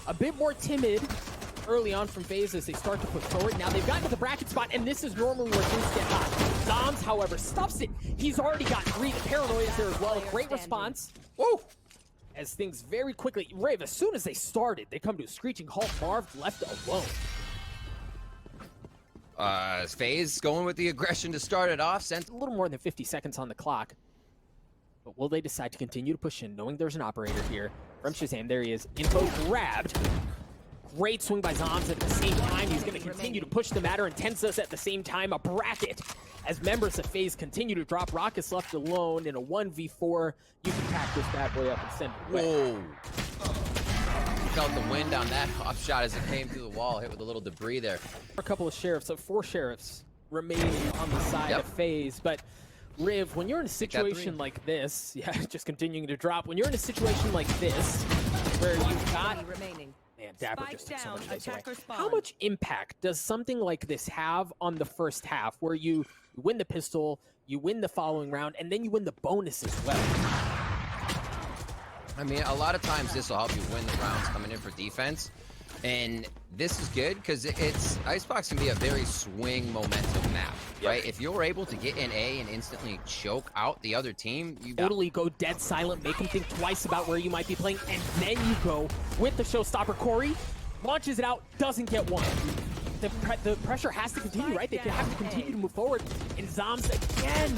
a bit more timid early on from FaZe as they start to push forward. Now they've gotten to the bracket spot, and this is normally where things get hot. Zoms, however, stops it. He's already got 3. The paranoia is there as well. Great response. Woo! As things very quickly, Rave, as soon as they started, they come to a screeching halt. Marv left alone. FaZe going with the aggression to start it off. A little more than 50 seconds on the clock. But will they decide to continue to push in, knowing there's an operator here? From Shazam, there he is. Info grabbed. Great swing by Zoms at the same time. He's going to continue to push the matter, and Tens does at the same time. A bracket as members of FaZe continue to drop. Rocket's left alone in a 1v4. You can pack this bad boy up and send it away. Whoa. Felt the wind on that hop shot as it came through the wall, hit with a little debris there. A couple of sheriffs, so 4 sheriffs remaining on the side of FaZe, but Riv, when you're in a situation like this, yeah, just continuing to drop, when you're in a situation like this, where you've got, man, Dapper just took so much space away. How much impact does something like this have on the first half, where you win the pistol, you win the following round, and then you win the bonus as well? I mean, a lot of times this will help you win the rounds coming in for defense. And this is good because it's Icebox can be a very swing momentum map, right? If you're able to get an A and instantly choke out the other team, you totally go dead silent, make them think twice about where you might be playing, and then you go with the showstopper. Corey launches it out, doesn't get one. The pressure has to continue, right? They have to continue to move forward. And Zoms again,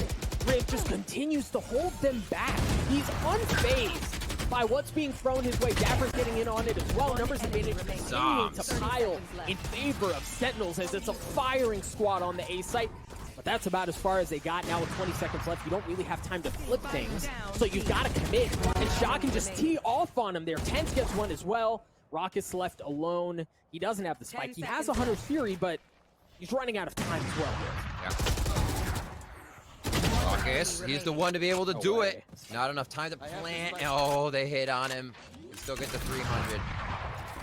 Riv just continues to hold them back. He's unfazed by what's being thrown his way. Dapper's getting in on it as well. Numbers advantage continuing to pile in favor of Sentinels as it's a firing squad on the A site. But that's about as far as they got. Now with 20 seconds left, you don't really have time to flip things. So you've got to commit. And Shaw can just tee off on him there. Tens gets one as well. Rocket's left alone. He doesn't have the spike. He has a Hunter's Fury, but he's running out of time as well. Rockets, he's the one to be able to do it. Not enough time to plant. Oh, they hit on him. He still gets the 300.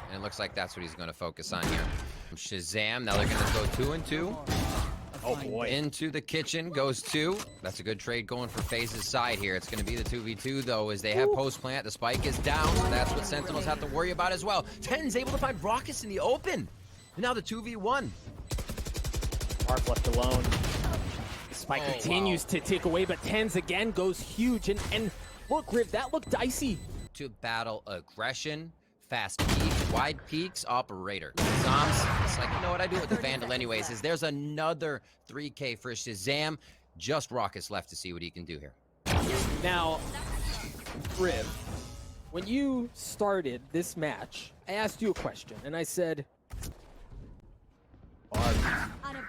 And it looks like that's what he's going to focus on here. Shazam, now they're going to go 2 and 2. Oh boy. Into the kitchen goes 2. That's a good trade going for FaZe's side here. It's going to be the 2v2 though, as they have post plant. The spike is down, so that's what Sentinels have to worry about as well. Ten's able to find Rockets in the open. And now the 2v1. Marv left alone. The spike continues to tick away, but Tens again goes huge. And look, Riv, that looked dicey. To battle aggression, fast peek, wide peeks, operator. Zoms, it's like, you know what I do with the Vandal anyways, is there's another 3K for Shazam. Just Rockets left to see what he can do here. Now, Riv, when you started this match, I asked you a question, and I said,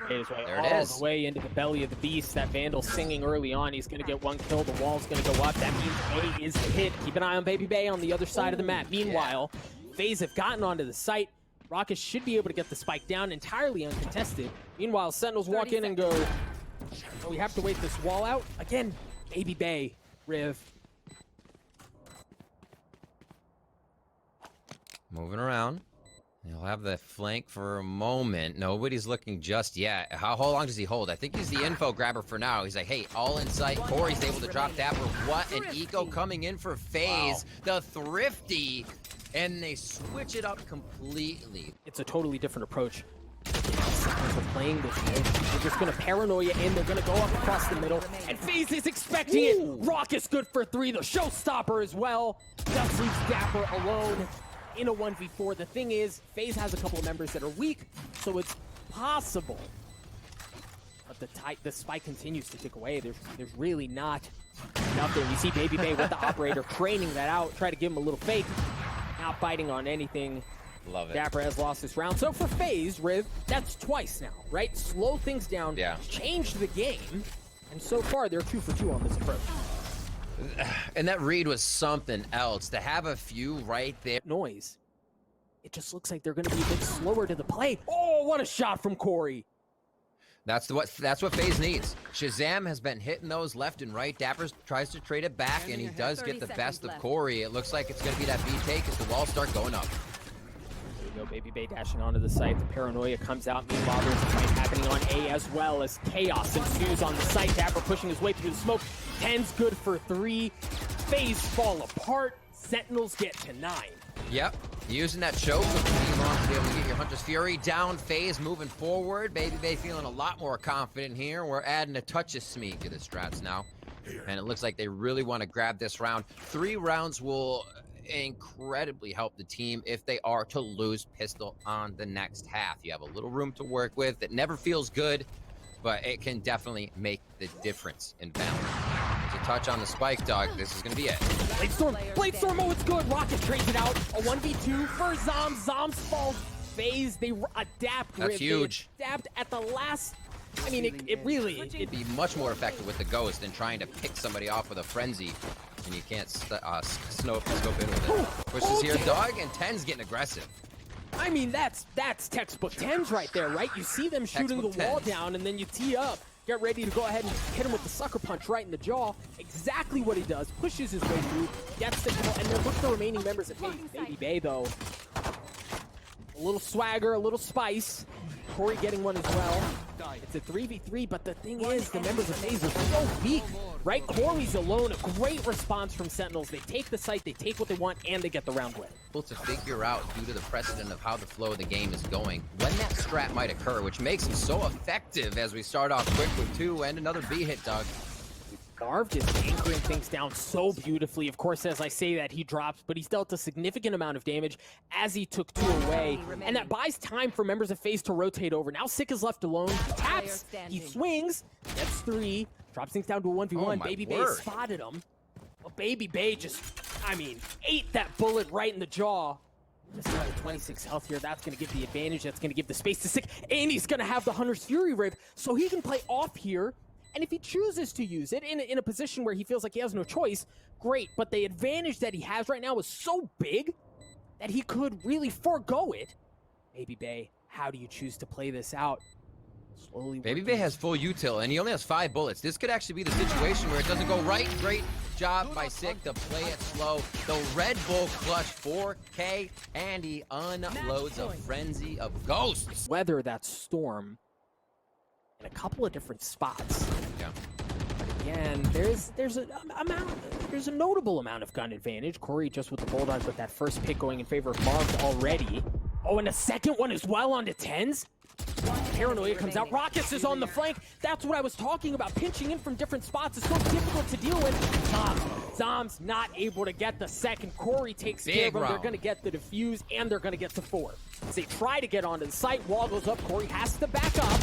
made his way all the way into the belly of the beast. That Vandal singing early on. He's going to get 1 kill. The wall's going to go up. That means A is hit. Keep an eye on Baby Bay on the other side of the map. Meanwhile, FaZe have gotten onto the site. Rockets should be able to get the spike down entirely uncontested. Meanwhile, Sentinels walk in and go, oh, we have to wait this wall out. Again, Baby Bay, Riv. Moving around. He'll have the flank for a moment. Nobody's looking just yet. How long does he hold? I think he's the info grabber for now. He's like, hey, all in sight. Corey's able to drop Dapper. What an eco coming in for FaZe. The Thrifty. And they switch it up completely. It's a totally different approach. We're playing this game. They're just going to paranoia in. They're going to go up across the middle. And FaZe is expecting it. Rocket's good for 3. The showstopper as well. Just leaves Dapper alone in a 1v4. The thing is, FaZe has a couple of members that are weak, so it's possible. But the spike continues to tick away. There's really not nothing. You see Baby Bay with the operator training that out, try to give him a little fake. Not biting on anything. Love it. Dapper has lost this round. So for FaZe, Riv, that's twice now, right? Slow things down, change the game, and so far they're 2 for 2 on this approach. And that read was something else. To have a few right there. Noise. It just looks like they're going to be a bit slower to the play. Oh, what a shot from Corey. That's what FaZe needs. Shazam has been hitting those left and right. Dapper tries to trade it back, and he does get the best of Corey. It looks like it's going to be that B take as the walls start going up. There you go, Baby Bay dashing onto the site. The paranoia comes out. Meanwhile, there's a fight happening on A as well as chaos ensues on the site. Dapper pushing his way through the smoke. 10's good for 3. FaZe fall apart. Sentinels get to 9. Yep. Using that choke with the V-Long to be able to get your Hunter's Fury down. FaZe moving forward. Baby Bay feeling a lot more confident here. We're adding a touch of Smeek to the strats now. And it looks like they really want to grab this round. 3 rounds will incredibly help the team if they are to lose pistol on the next half. You have a little room to work with. It never feels good, but it can definitely make the difference in Valorant. To touch on the spike, dog, this is going to be it. Bladestorm, oh, it's good. Rocket trades it out. A 1v2 for Zoms. Zoms falls. FaZe, they adapt. That's huge. They adapt at the last. I mean, it'd be much more effective with the Ghost than trying to pick somebody off with a Frenzy, and you can't scope in with it. Pushes here, dog, and 10's getting aggressive. I mean, that's textbook 10s right there, right? You see them shooting the wall down, and then you tee up. Get ready to go ahead and hit him with the sucker punch right in the jaw. Exactly what he does. Pushes his way through, gets the kill, and then look at the remaining members of FaZe. Baby Bay, though. A little swagger, a little spice. Corey getting one as well. It's a 3v3, but the thing is, the members of FaZe are so weak, right? Corey's alone, a great response from Sentinels. They take the site, they take what they want, and they get the round win. To figure out, due to the precedent of how the flow of the game is going, when that strat might occur, which makes him so effective as we start off quick with 2 and another B hit, dog. Marv just anchoring things down so beautifully. Of course, as I say that, he drops, but he's dealt a significant amount of damage as he took 2 away. And that buys time for members of FaZe to rotate over. Now Sick is left alone. He taps, he swings, gets 3, drops things down to a 1v1. Baby Bay spotted him. Well, Baby Bay just, I mean, ate that bullet right in the jaw. Just another 26 health here. That's going to give the advantage. That's going to give the space to Sick. And he's going to have the Hunter's Fury rip, so he can play off here. And if he chooses to use it in a position where he feels like he has no choice, great. But the advantage that he has right now is so big that he could really forego it. Baby Bay, how do you choose to play this out? Slowly. Baby Bay has full util, and he only has 5 bullets. This could actually be the situation where it doesn't go right. Great job by Sick to play it slow. The Red Bull clutch 4K, and he unloads a frenzy of ghosts. Weather that storm in a couple of different spots. Yeah. Again, there's a notable amount of gun advantage. Corey just with the Bulldogs with that first pick going in favor of Marv already. Oh, and a second one as well onto 10s. Paranoia comes out. Rockets is on the flank. That's what I was talking about. Pinching in from different spots is so difficult to deal with. Zom's not able to get the second. Corey takes care of him. They're going to get the defuse, and they're going to get to 4. As they try to get onto the site, wall goes up. Corey has to back up.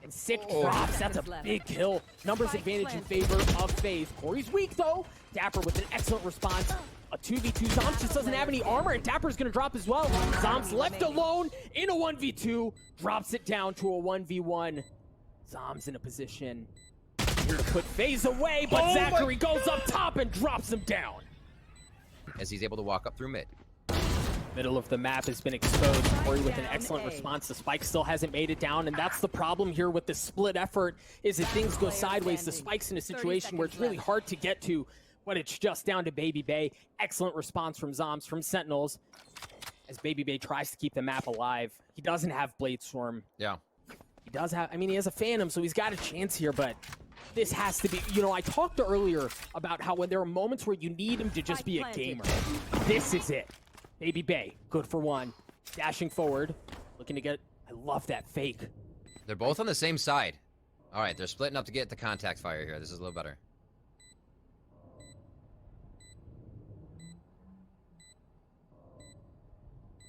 And Sick drops. That's a big kill. Numbers advantage in favor of FaZe. Corey's weak, though. Dapper with an excellent response. A 2v2. Zoms just doesn't have any armor, and Dapper's going to drop as well. Zoms left alone in a 1v2. Drops it down to a 1v1. Zoms in a position here to put FaZe away, but Zachary goes up top and drops him down. As he's able to walk up through mid. Middle of the map has been exposed. Corey with an excellent response. The Spike still hasn't made it down, and that's the problem here with the split effort, is if things go sideways, the Spike's in a situation where it's really hard to get to, but it's just down to Baby Bay. Excellent response from Zoms, from Sentinels, as Baby Bay tries to keep the map alive. He doesn't have Bladestorm. Yeah. He does have, I mean, he has a Phantom, so he's got a chance here, but this has to be, you know, I talked earlier about how when there are moments where you need him to just be a gamer. This is it. Baby Bay, good for 1. Dashing forward, looking to get, I love that fake. They're both on the same side. All right, they're splitting up to get the contact fire here. This is a little better.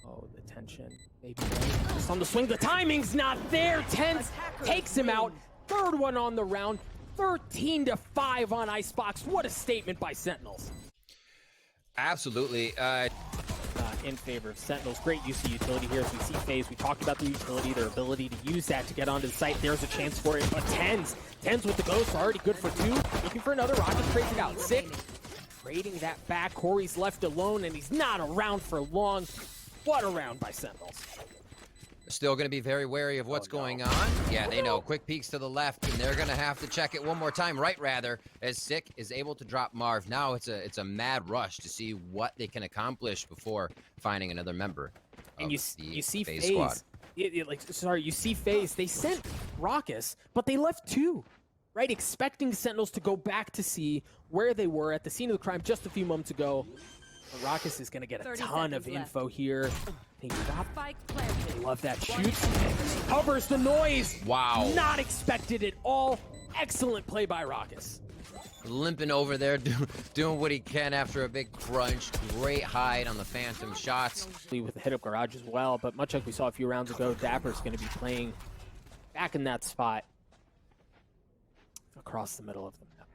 Oh, the tension. Baby Bay just on the swing. The timing's not there. 10 takes him out. 3rd one on the round. 13-5 on Icebox. What a statement by Sentinels. Absolutely. In favor of Sentinels. Great use of utility here as we see FaZe. We talked about the utility, their ability to use that to get onto the site. There's a chance for it, but 10s with the Ghost already good for 2. Looking for another. Rocket trades it out. Sick. Trading that back. Corey's left alone, and he's not around for long. What a round by Sentinels. Still going to be very wary of what's going on. Yeah, they know. Quick peeks to the left, and they're going to have to check it one more time. Right, rather, as Sick is able to drop Marv. Now it's a mad rush to see what they can accomplish before finding another member. And you see FaZe squad. You see FaZe. They sent Raucus, but they left 2. Right, expecting Sentinels to go back to see where they were at the scene of the crime just a few moments ago. Raucus is going to get a ton of info here. They love that shoot. Covers the noise. Wow. Not expected at all. Excellent play by Raucus. Limping over there, doing what he can after a big crunch. Great hide on the phantom shots. With the hit up garage as well, but much like we saw a few rounds ago, Dapper's going to be playing back in that spot across the middle of the map.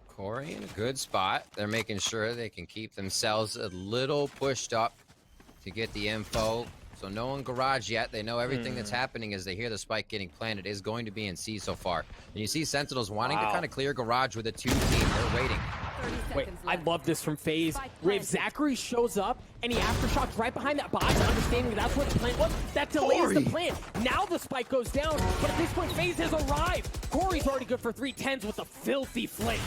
Corey in a good spot. They're making sure they can keep themselves a little pushed up to get the info. So no one garage yet. They know everything that's happening as they hear the spike getting planted is going to be in C so far. And you see Sentinels wanting to kind of clear garage with a 2 team. They're waiting. Wait, I love this from FaZe. Riv Zachary shows up and he aftershocks right behind that box, understanding that's what the plan was. That delays the plan. Now the spike goes down, but at this point FaZe has arrived. Corey's already good for 3-10s with a filthy flick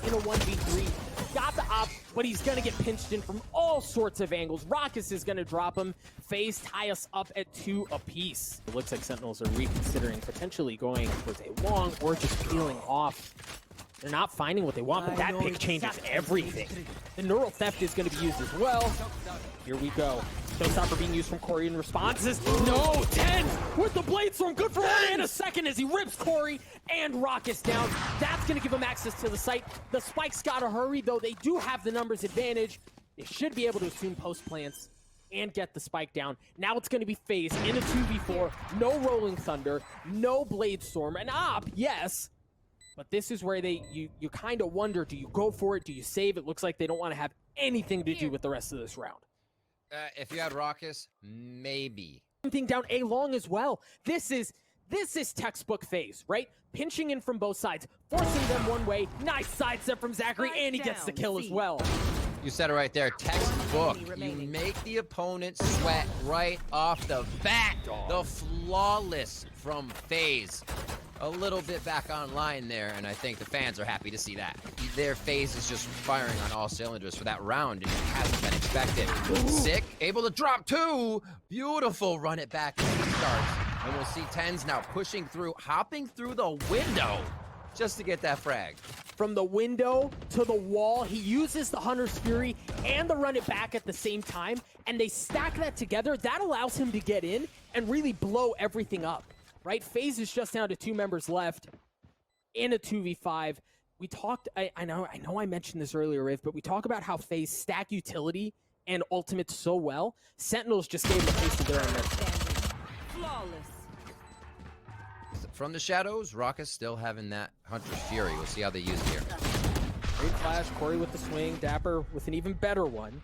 in a 1v3. Got the op, but he's going to get pinched in from all sorts of angles. Raucus is going to drop him. FaZe tie us up at 2 apiece. It looks like Sentinels are reconsidering potentially going towards a long or just peeling off. They're not finding what they want, but that pick changes everything. The neural theft is going to be used as well. Here we go. Showstopper being used from Corey in responses. No, 10 with the blade storm. Good for one and a second as he rips Corey and Raucus down. That's going to give him access to the site. The Spike's got to hurry, though they do have the numbers advantage. They should be able to assume post plants and get the spike down. Now it's going to be FaZe in a 2v4. No Rolling Thunder, no Blade Storm. An op, yes. But this is where you kind of wonder, do you go for it? Do you save? It looks like they don't want to have anything to do with the rest of this round. If you had Raucus, maybe. Thing down A long as well. This is textbook FaZe, right? Pinching in from both sides, forcing them one way. Nice sidestep from Zachary, and he gets the kill as well. You said it right there, textbook. You make the opponent sweat right off the bat. The flawless from FaZe. A little bit back online there, and I think the fans are happy to see that. Their FaZe is just firing on all cylinders for that round, and it hasn't been expected. Sick, able to drop 2. Beautiful, run it back as he starts. And we'll see 10s now pushing through, hopping through the window just to get that frag. From the window to the wall, he uses the Hunter's Fury and the run it back at the same time, and they stack that together. That allows him to get in and really blow everything up. Right, FaZe is just down to 2 members left in a 2v5. We talked, I know I mentioned this earlier, Riv, but we talk about how FaZe stack utility and ultimate so well. Sentinels just gave them a taste of their own medicine. Flawless. From the shadows, Raucus still having that Hunter's Fury. We'll see how they use it here. Great flash, Corey with the swing, Dapper with an even better one.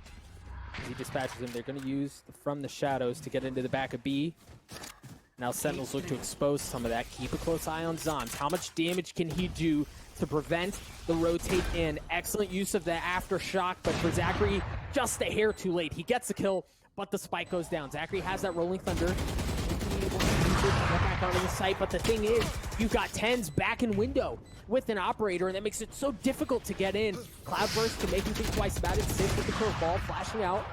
As he dispatches him, they're going to use the From the Shadows to get into the back of B. Now Sentinels look to expose some of that. Keep a close eye on Zoms. How much damage can he do to prevent the rotate in? Excellent use of the aftershock, but for Zachary, just a hair too late. He gets the kill, but the spike goes down. Zachary has that Rolling Thunder. Get back onto the site, but the thing is, you've got 10s back in window with an operator, and that makes it so difficult to get in. Cloudburst can make him think twice about it. Safe with the curveball, flashing out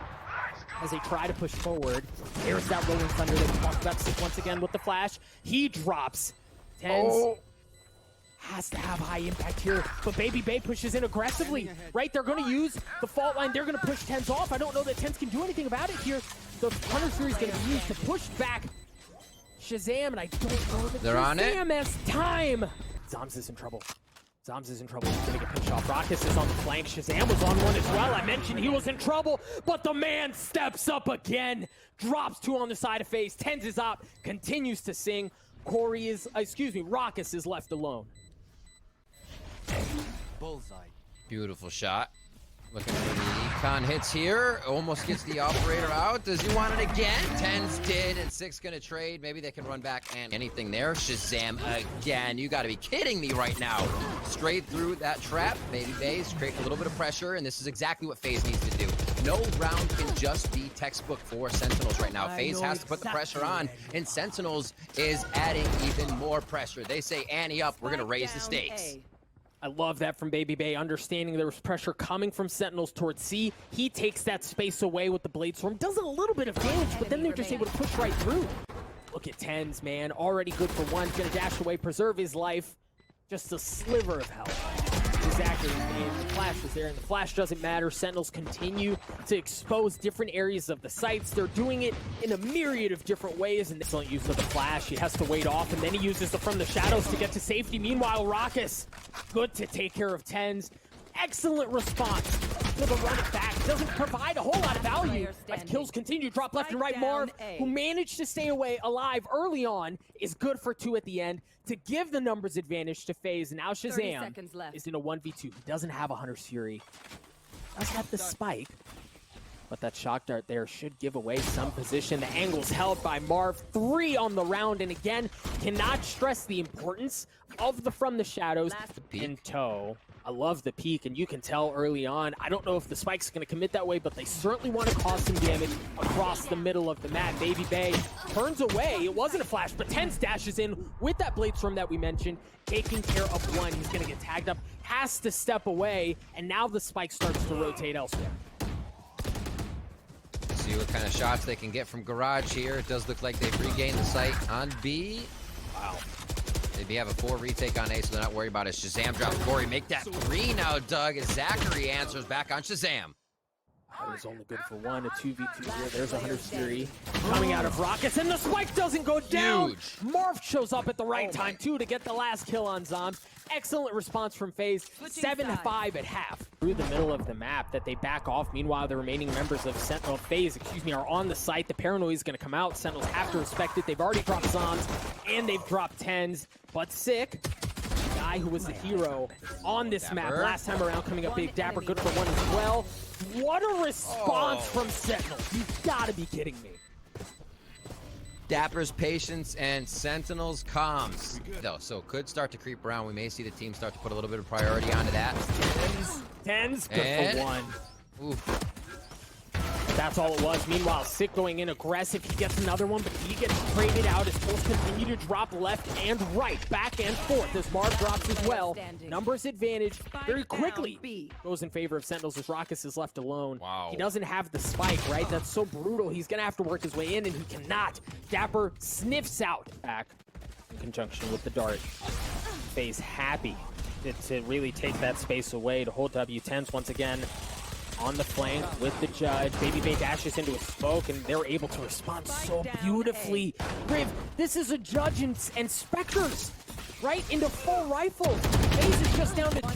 as they try to push forward. There's that Rolling Thunder that we talked about. Sick once again with the flash. He drops. 10s has to have high impact here, but Baby Bay pushes in aggressively, right? They're going to use the fault line. They're going to push 10s off. I don't know that 10s can do anything about it here. The Hunter Fury is going to be used to push back Shazam, and I don't know that They're on it. Shazam has time. Zoms is in trouble. Zoms is in trouble. He's going to get pinched off. Raucus is on the flank. Shazam was on one as well. I mentioned he was in trouble, but the man steps up again. Drops 2 on the side of FaZe. 10s is up. Continues to sing. Raucus is left alone. Bullseye. Beautiful shot. Looking for the econ hits here. Almost gets the operator out. Does he want it again? 10s did, and 6 gonna trade. Maybe they can run back and anything there. Shazam again. You gotta be kidding me right now. Straight through that trap. Baby Bays create a little bit of pressure, and this is exactly what FaZe needs to do. No round can just be textbook for Sentinels right now. FaZe has to put the pressure on, and Sentinels is adding even more pressure. They say, ante up, we're gonna raise the stakes. I love that from Baby Bay, understanding there was pressure coming from Sentinels towards C. He takes that space away with the Blade Storm, does a little bit of damage, but then they're just able to push right through. Look at 10s, man. Already good for 1. Gonna dash away, preserve his life. Just a sliver of health. Exactly, and the flash was there, and the flash doesn't matter. Sentinels continue to expose different areas of the sites. They're doing it in a myriad of different ways, and excellent use of the flash. He has to wait off, and then he uses it from the shadows to get to safety. Meanwhile, Raucus, good to take care of TenZ. Excellent response to the run it back. Doesn't provide a whole lot of value as kills continue to drop left and right. Marv, who managed to stay alive early on, is good for 2 at the end to give the numbers advantage to FaZe. And now Shazam is in a 1v2. He doesn't have a Hunter's Fury. Does have the spike, but that shock dart there should give away some position. The angle's held by Marv. 3 on the round, and again, cannot stress the importance of the from the shadows in tow. I love the peek, and you can tell early on. I don't know if the spike's going to commit that way, but they certainly want to cause some damage across the middle of the map. Baby Bay turns away. It wasn't a flash, but TenZ dashes in with that blade storm that we mentioned, taking care of one. He's going to get tagged up, has to step away, and now the spike starts to rotate elsewhere. See what kind of shots they can get from Garage here. It does look like they've regained the site on B. Wow. They have a 4 retake on A, so they're not worried about it. Shazam drops Corey. Make that 3 now, Doug, as Zachary answers back on Shazam. That was only good for 1, a 2v2 here. There's a Hunter's Fury coming out of Raucus, and the spike doesn't go down. Huge. Marv shows up at the right time, too, to get the last kill on Zombs. Excellent response from FaZe. 7-5 at half. Through the middle of the map that they back off. Meanwhile, the remaining members of FaZe, are on the site. The paranoia is going to come out. Sentinels have to respect it. They've already dropped Zombs, and they've dropped TenZ. But Sick, the guy who was the hero on this map last time around, coming up big. Dapper, good for 1 as well. What a response from Sentinels. You've got to be kidding me. Dapper's patience and Sentinels comms. Though, so could start to creep around. We may see the team start to put a little bit of priority onto that. TenZ, good for 1. Oof. That's all it was. Meanwhile, Sick going in aggressive. He gets another one, but he gets traded out as pulls continue to drop left and right, back and forth as Marv drops as well. Numbers advantage very quickly goes in favor of Sentinels as Raucus is left alone. Wow. He doesn't have the spike, right? That's so brutal. He's going to have to work his way in, and he cannot. Dapper sniffs out back in conjunction with the dart. FaZe happy to really take that space away to hold W. TenZ once again on the flank with the judge. Baby Bay dashes into a smoke, and they're able to respond so beautifully. Riv, this is a judge and Spectres, right? Into full rifles. FaZe is just down to 2.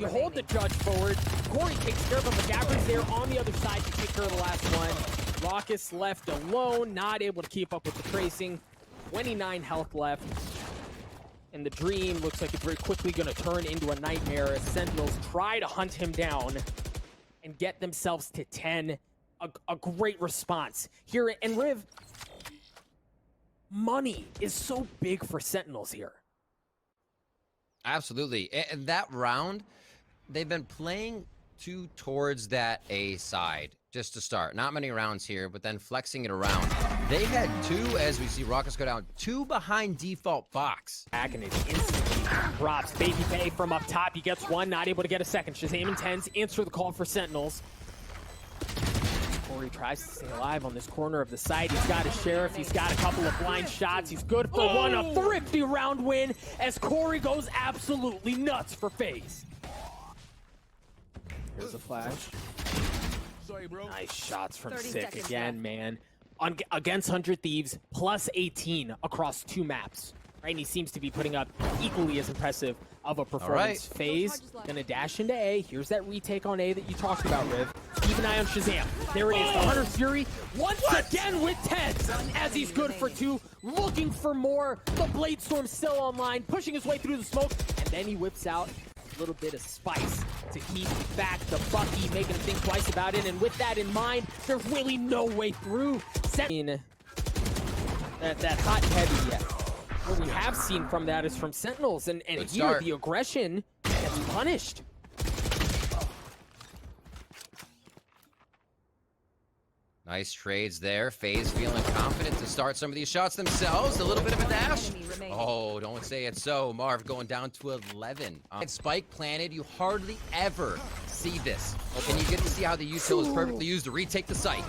You hold the judge forward. Corey takes care of him, but Dapper's there on the other side to take care of the last one. Raucus left alone, not able to keep up with the tracing. 29 health left. And the dream looks like it's very quickly going to turn into a nightmare as Sentinels try to hunt him down and get themselves to 10. A great response here. And Riv, money is so big for Sentinels here. Absolutely. And that round, they've been playing towards that A side just to start. Not many rounds here, but then flexing it around. They had 2, as we see Raucus go down, 2 behind default box. Back and it instantly drops. Baby Bay from up top. He gets 1, not able to get a second. Shazam and TenZ answer the call for Sentinels. Corey tries to stay alive on this corner of the site. He's got his Sheriff. He's got a couple of blind shots. He's good for 1. A thrifty round win as Corey goes absolutely nuts for FaZe. Here's a flash. Sorry, bro. Nice shots from Sick again, man. Against 100 Thieves, plus 18 across 2 maps. Right, and he seems to be putting up equally as impressive of a performance. FaZe gonna dash into A. Here's that retake on A that you talked about, Riv. Keep an eye on Shazam. There it is, the Hunter's Fury once again with TenZ as he's good for 2, looking for more. The Blade Storm still online, pushing his way through the smoke, and then he whips out a little bit of spice to keep back the Bucky, making him think twice about it. And with that in mind, there's really no way through. That hot heavy yet. What we have seen from that is from Sentinels, and here the aggression gets punished. Nice trades there. FaZe feeling confident to start some of these shots themselves. A little bit of a dash. Oh, don't say it so. Marv going down to 11. Spike planted. You hardly ever see this. And you get to see how the util is perfectly used to retake the site.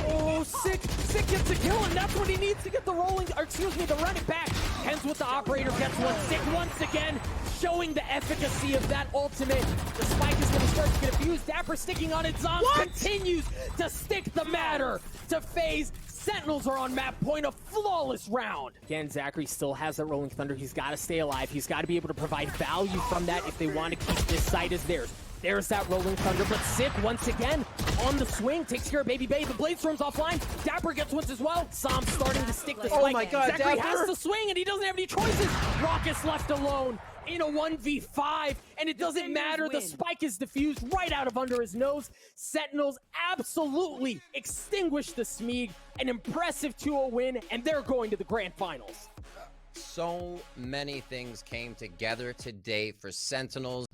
Oh, Sick gets a kill, and that's what he needs to get the rolling, or excuse me, the running back. TenZ with the operator gets 1. Sick once again showing the efficacy of that ultimate. The spike is going to start to get abused. Dapper sticking on it. Zombs continues to stick the matter to FaZe. Sentinels are on map point, a flawless round. Again, Zachary still has that Rolling Thunder. He's got to stay alive. He's got to be able to provide value from that if they want to keep this site as theirs. There's that Rolling Thunder, but Sick once again on the swing, takes care of Baby Bay. The Blade Storm's offline. Dapper gets once as well. Sam's starting to stick the spike. Oh my God, Zachary Dapper has the swing and he doesn't have any choices. Raucus left alone in a 1v5, and it doesn't matter. The spike is diffused right out of under his nose. Sentinels absolutely extinguish the Smeeg. An impressive 2-0 win, and they're going to the grand finals. So many things came together today for Sentinels.